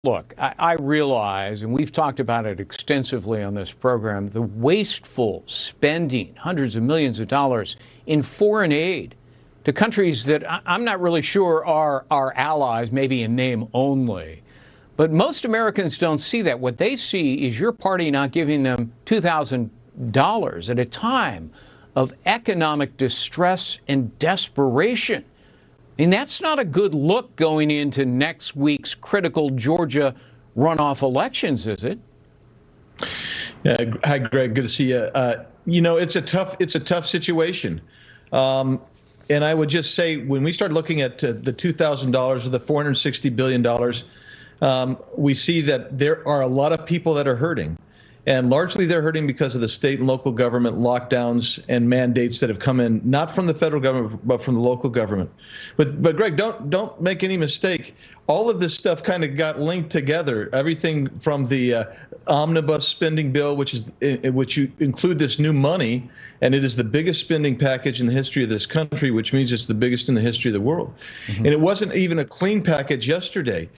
Look, I realize, and we've talked about it extensively on this program, the wasteful spending, hundreds of millions of dollars in foreign aid to countries that I'm not really sure are our allies, maybe in name only. But most Americans don't see that. What they see is your party not giving them $2,000 at a time of economic distress and desperation. And that's not a good look going into next week's critical Georgia runoff elections, is it? Yeah, hi, Greg. Good to see you. It's a tough situation. And I would just say, when we start looking at the $2,000 or the $460 billion, we see that there are a lot of people that are hurting. And largely they're hurting because of the state and local government lockdowns and mandates that have come in, not from the federal government, but from the local government. But Greg, don't make any mistake. All of this stuff kind of got linked together. Everything from the omnibus spending bill, which you include this new money, and it is the biggest spending package in the history of this country, which means it's the biggest in the history of the world. Mm-hmm. And it wasn't even a clean package yesterday.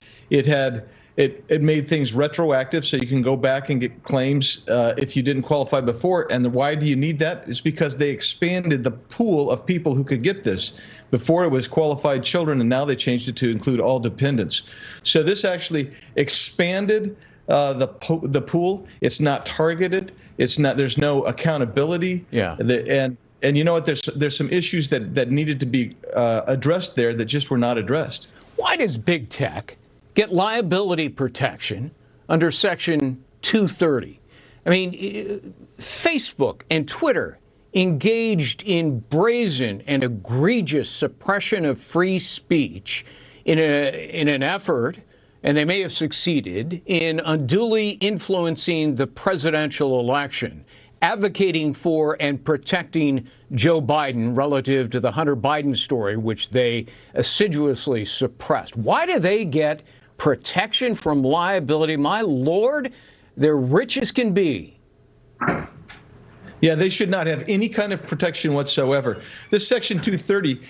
It made things retroactive, so you can go back and get claims if you didn't qualify before. And why do you need that? It's because they expanded the pool of people who could get this. Before it was qualified children, and now they changed it to include all dependents. So this actually expanded the pool. It's not targeted. There's no accountability. Yeah. And you know what? There's some issues that needed to be addressed there that just were not addressed. Why does big tech get liability protection under Section 230? I mean, Facebook and Twitter engaged in brazen and egregious suppression of free speech in an effort, and they may have succeeded, in unduly influencing the presidential election, advocating for and protecting Joe Biden relative to the Hunter Biden story, which they assiduously suppressed. Why do they get protection from liability? My Lord, they're rich as can be. Yeah, they should not have any kind of protection whatsoever. This Section 230,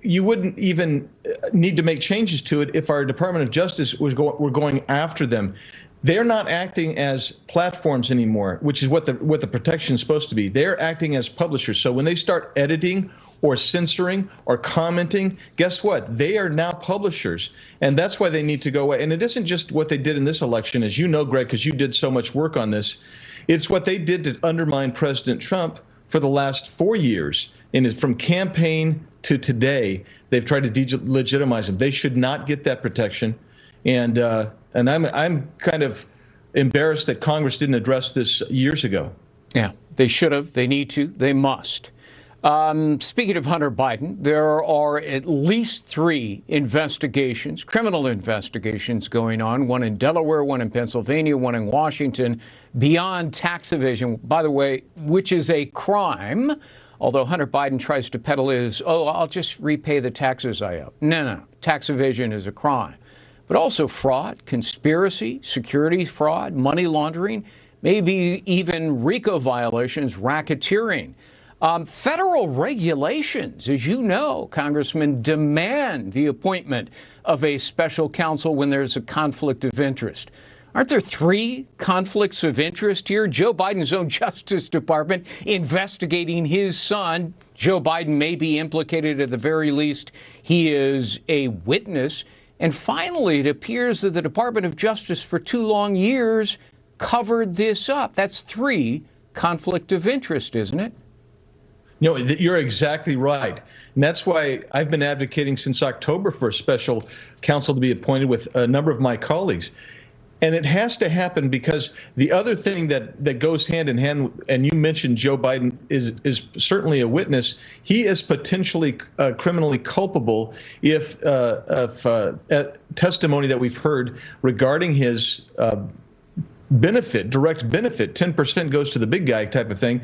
you wouldn't even need to make changes to it if our Department of Justice were going after them. They're not acting as platforms anymore, which is what the protection is supposed to be. They're acting as publishers. So when they start editing or censoring or commenting, guess what? They are now publishers. And that's why they need to go away. And it isn't just what they did in this election, as you know, Greg, because you did so much work on this. It's what they did to undermine President Trump for the last 4 years. And from campaign to today, they've tried to delegitimize him. They should not get that protection. And I'm kind of embarrassed that Congress didn't address this years ago. Yeah, they should have. They need to. They must. Speaking of Hunter Biden, there are at least 3 investigations, criminal investigations going on, one in Delaware, one in Pennsylvania, one in Washington, beyond tax evasion, by the way, which is a crime, although Hunter Biden tries to peddle his, I'll just repay the taxes I owe. No, tax evasion is a crime. But also fraud, conspiracy, securities fraud, money laundering, maybe even RICO violations, racketeering. Federal regulations, as you know, Congressman, demand the appointment of a special counsel when there's a conflict of interest. Aren't there 3 conflicts of interest here? Joe Biden's own Justice Department investigating his son. Joe Biden may be implicated. At the very least, he is a witness. And finally, it appears that the Department of Justice for 2 long years covered this up. That's 3 conflict of interest, isn't it? No, you're exactly right. And that's why I've been advocating since October for a special counsel to be appointed with a number of my colleagues. And it has to happen because the other thing that goes hand in hand, and you mentioned Joe Biden is certainly a witness. He is potentially criminally culpable if testimony that we've heard regarding his benefit, direct benefit, 10% goes to the big guy type of thing.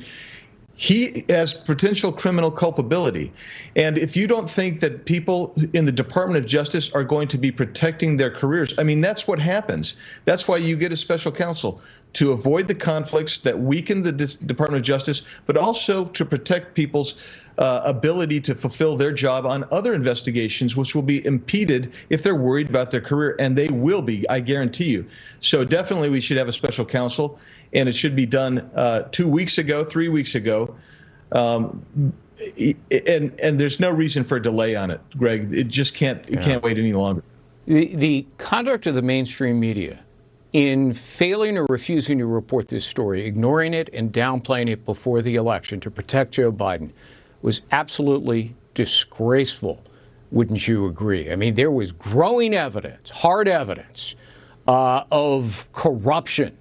He has potential criminal culpability. And if you don't think that people in the Department of Justice are going to be protecting their careers, I mean, that's what happens. That's why you get a special counsel. to avoid the conflicts that weaken the Department of Justice, but also to protect people's ability to fulfill their job on other investigations, which will be impeded if they're worried about their career, and they will be, I guarantee you. So definitely we should have a special counsel, and it should be done 2 weeks ago, 3 weeks ago. And there's no reason for a delay on it, Greg. It just can't wait any longer. The conduct of the mainstream media in failing or refusing to report this story, ignoring it and downplaying it before the election to protect Joe Biden, was absolutely disgraceful. Wouldn't you agree? I mean, there was growing evidence, hard evidence, of corruption,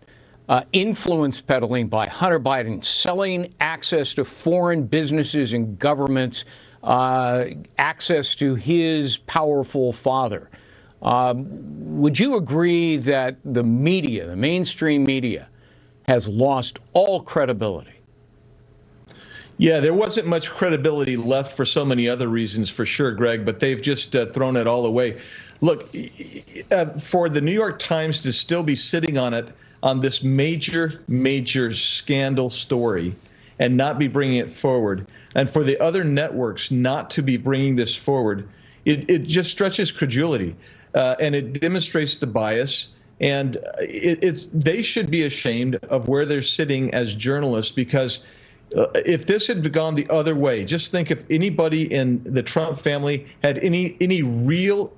influence peddling by Hunter Biden, selling access to foreign businesses and governments, access to his powerful father. Would you agree that the media, the mainstream media, has lost all credibility? Yeah, there wasn't much credibility left for so many other reasons, for sure, Greg, but they've just thrown it all away. Look, for the New York Times to still be sitting on this major scandal story and not be bringing it forward, and for the other networks not to be bringing this forward, it just stretches credulity. And it demonstrates the bias. And they should be ashamed of where they're sitting as journalists, because if this had gone the other way, just think if anybody in the Trump family had any real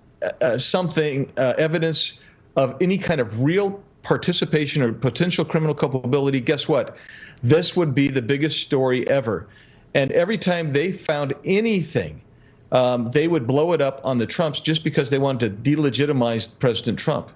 evidence of any kind of real participation or potential criminal culpability, guess what? This would be the biggest story ever. And every time they found anything, they would blow it up on the Trumps just because they wanted to delegitimize President Trump.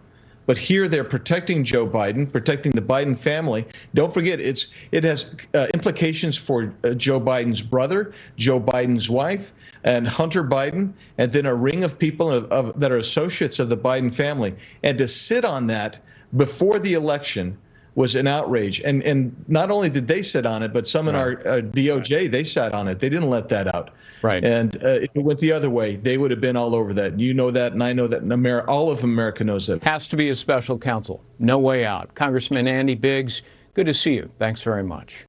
But here they're protecting Joe Biden, protecting the Biden family. Don't forget, it has implications for Joe Biden's brother, Joe Biden's wife, and Hunter Biden, and then a ring of people that are associates of the Biden family. And to sit on that before the election was an outrage. And not only did they sit on it, but some in our DOJ, they sat on it. They didn't let that out. Right. And if it went the other way, they would have been all over that. You know that, and I know that. And all of America knows that. Has to be a special counsel. No way out. Congressman Andy Biggs, good to see you. Thanks very much.